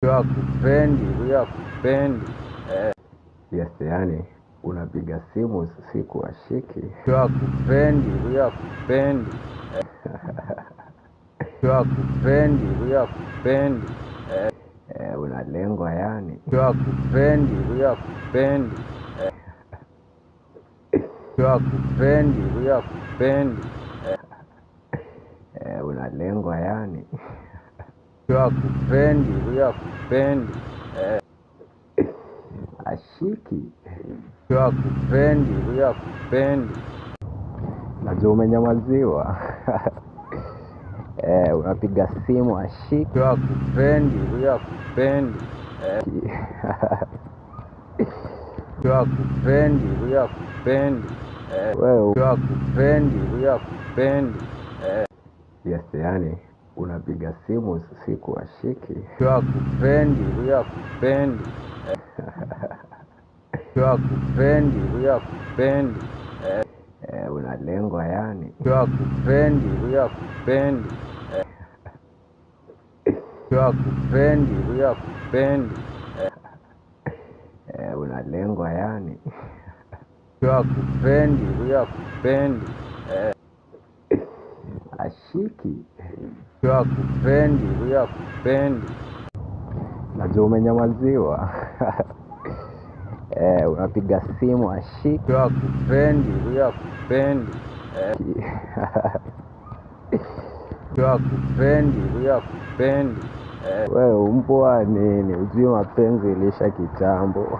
huyo akupendi. Yes, yani unapiga simu usiku ashiki. Huyo akupendi. Huyo akupendi. Unalengwa yani. Huyo akupendi. Huyo akupendi. Unalengwa yani. Huyo akupendi. Ashiki. Huyo akupendi. Najua umenyamaziwa. Unapiga simu ashiki. Huyo akupendi. Yes, yani unapiga simu usiku ashiki. Huyo akupendi. Unalengwa yani. Huyo akupendi. Unalengwa yani. Huyo akupendi. Ashiki. Huyo akupendi. Najua umenyamaziwa. Unapiga simu ashiki. Huyo akupendi. Wewe umbwa nini? Ujui mapenzi ilisha kitambo.